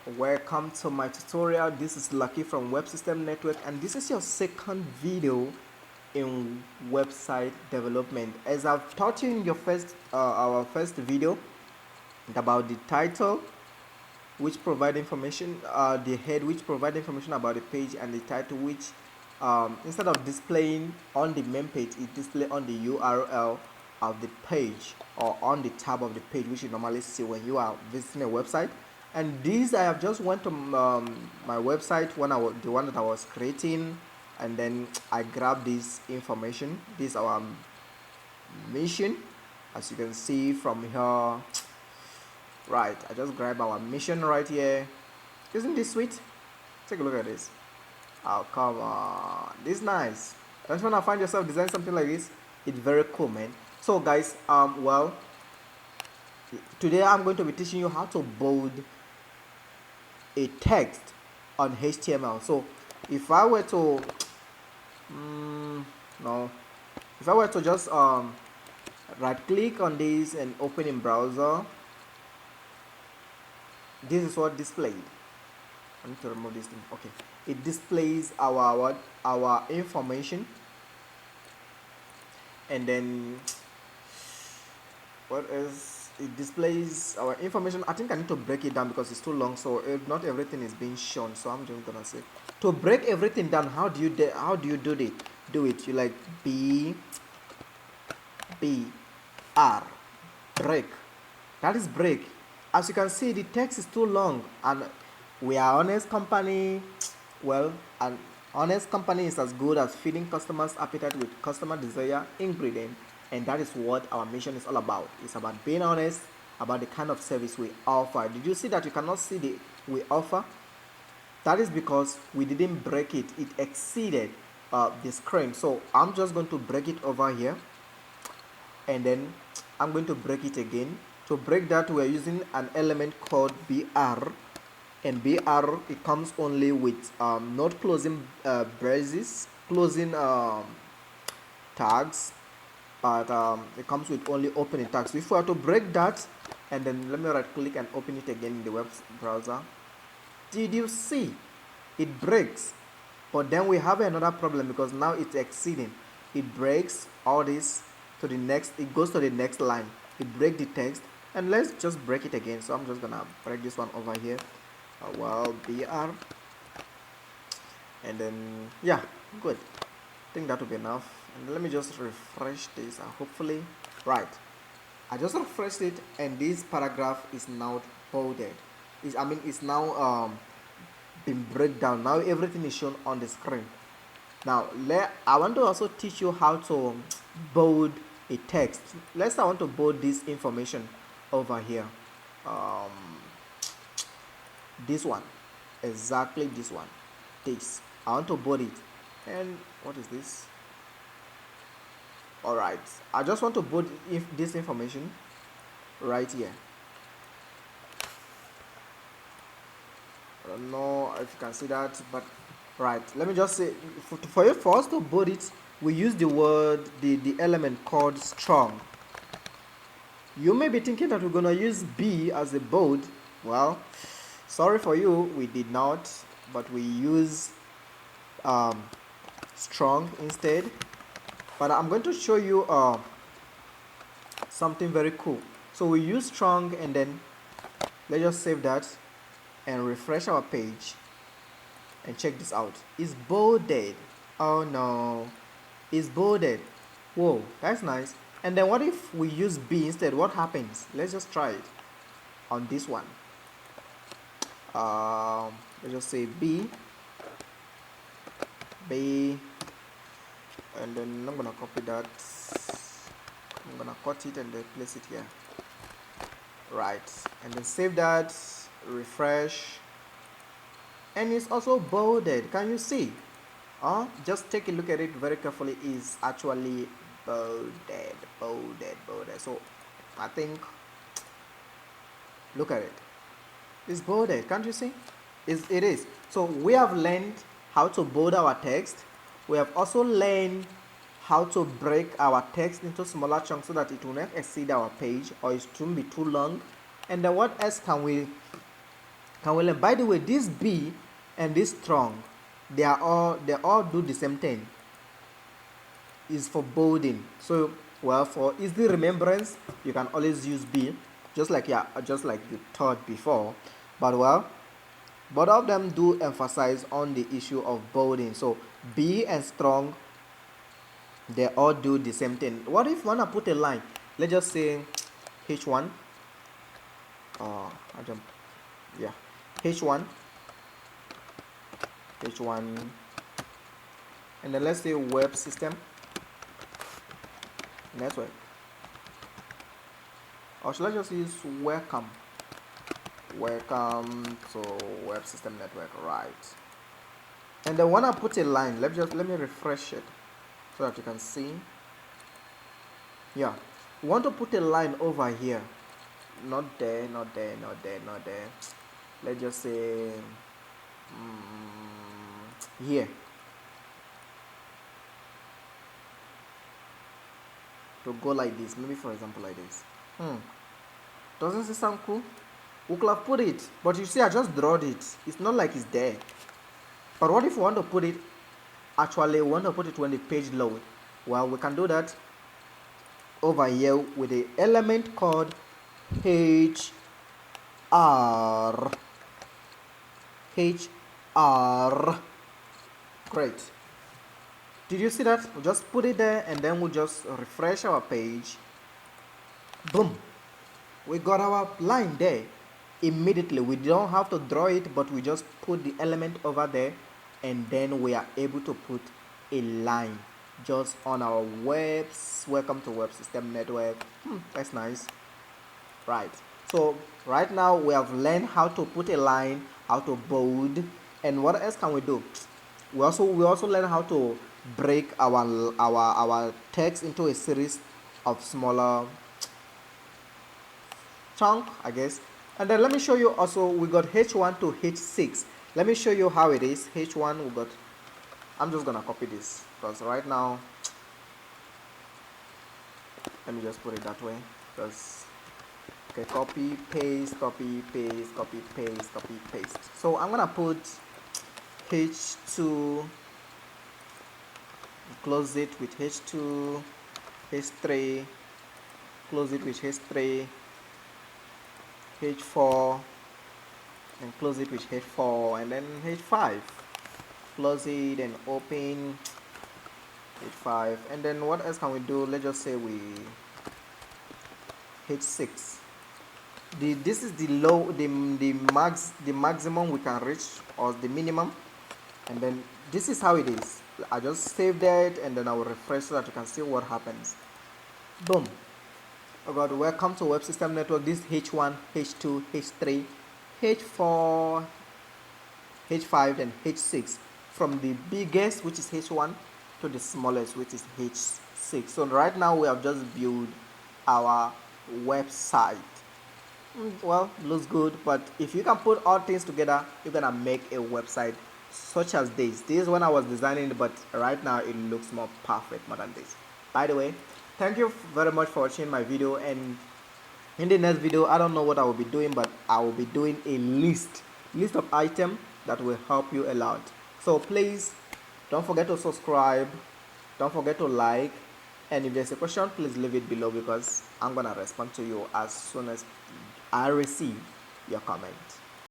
Welcome to my tutorial. This is Lucky from Web System Network, and this is your second video in website development. As I've taught you in our first video about the title, which provide information, the head, which provide information about the page, and the title, which instead of displaying on the main page, it display on the URL of the page or on the tab of the page, which you normally see when you are visiting a website. And these I have just went to my website the one that I was creating, and then I grabbed this information. This is our mission, as you can see from here. Right, I just grab our mission right here. Isn't this sweet? Take a look at this. Oh, come on, this is nice. Just when I find yourself designing something like this, it's very cool, man. So guys, well, today I'm going to be teaching you how to bold a text on HTML. So if I were to no, if I were to just right click on this and open in browser, this is what displayed. I need to remove this thing. Okay, it displays our information, and then what else? It displays our information. I think I need to break it down because it's too long, so not everything is being shown. So I'm just gonna say, to break everything down, how do you do it? You like B R, break. That is break. As you can see, the text is too long, and we are honest company. Well, an honest company is as good as feeding customers' appetite with customer desire ingredient, and that is what our mission is all about. It's about being honest about the kind of service we offer. Did you see that you cannot see the we offer? That is because we didn't break it. It exceeded the screen. So I'm just going to break it over here, and then I'm going to break it again. To break that, we're using an element called BR, and BR, it comes only with not closing braces, closing tags, but it comes with only opening tags. So if we are to break that, and then let me right click and open it again in the web browser, did you see it breaks? But then we have another problem, because now it's exceeding. It breaks all this to the next, it goes to the next line, it breaks the text. And let's just break it again. So I'm just gonna break this one over here. Well, BR, and then yeah, good. I think that will be enough. And let me just refresh this. Hopefully, right. I just refreshed it, and this paragraph is now bolded. It's now been break down. Now everything is shown on the screen. Now I want to also teach you how to bold a text. I want to bold this information over here. This one, exactly this one. This I want to bold it. And what is this? All right, I just want to bold this information right here. I don't know if you can see that, but right, let me just say, for us to bold it, we use the element called strong. You may be thinking that we're going to use B as a bold. Well, sorry for you, we did not, but we use strong instead. But I'm going to show you something very cool. So we use strong, and then let's just save that and refresh our page and check this out. It's bolded. Oh no, it's bolded. Whoa, that's nice. And then what if we use B instead? What happens? Let's just try it on this one. Let's just say B, and then I'm gonna copy that. I'm gonna cut it and then place it here. Right, and then save that, refresh, and it's also bolded. Can you see? Just take a look at it very carefully. It's actually bolded. So I think, look at it, it's bolded. Can't you see? It is. So we have learned how to bold our text. We have also learned how to break our text into smaller chunks so that it will not exceed our page or it shouldn't be too long. And then what else can we Can we learn? By the way, this B and this strong, they all do the same thing. Is for bolding. So, well, for easy remembrance, you can always use B, just like you taught before. But well, both of them do emphasize on the issue of bolding. So B and strong, they all do the same thing. What if wanna put a line? Let's just say H1. I jump. Yeah, H1, H1, and then let's say web system network. Or should I just use welcome? Welcome to web system network, right? And then when I put a line, let me refresh it so that you can see. Yeah, we want to put a line over here. Not there, not there, not there, not there. Let's just say here. To go like this, maybe for example like this. Doesn't it sound cool? We could have put it, but you see I just drawed it. It's not like it's there. But what if we want to put it, actually we want to put it when the page load? Well, we can do that over here with the element called HR. Great. Did you see that? We'll just put it there and then we'll just refresh our page. Boom. We got our line there. Immediately, we don't have to draw it, but we just put the element over there and then we are able to put a line just on our welcome to web system network. That's nice. Right, so right now we have learned how to put a line, how to bold, and what else can we do? We also learn how to break our text into a series of smaller chunk, I guess. And then let me show you also, we got H1 to H6. Let me show you how it is. H1 we got, I'm just gonna copy this because right now, let me just put it that way because, okay, copy paste, copy paste, copy paste, copy paste. So I'm gonna put H2, close it with H2, H3, close it with H3, H4, and close it with H4, and then H5, close it and open H5, and then what else can we do? Let's just say we H6. This is the maximum we can reach, or the minimum, and then this is how it is. I just saved it and then I will refresh so that you can see what happens. Boom. Oh god, welcome to web system network. This H1, H2, H3, H4, H5, and H6. From the biggest, which is H1, to the smallest, which is H6. So right now we have just built our website. Well, looks good, but if you can put all things together, you're gonna make a website such as this. This is when I was designing it, but right now it looks more perfect more than this. By the way, thank you very much for watching my video, and in the next video I don't know what I will be doing, but I will be doing a list of items that will help you a lot. So please don't forget to subscribe, don't forget to like, and if there's a question, please leave it below because I'm gonna respond to you as soon as I receive your comment.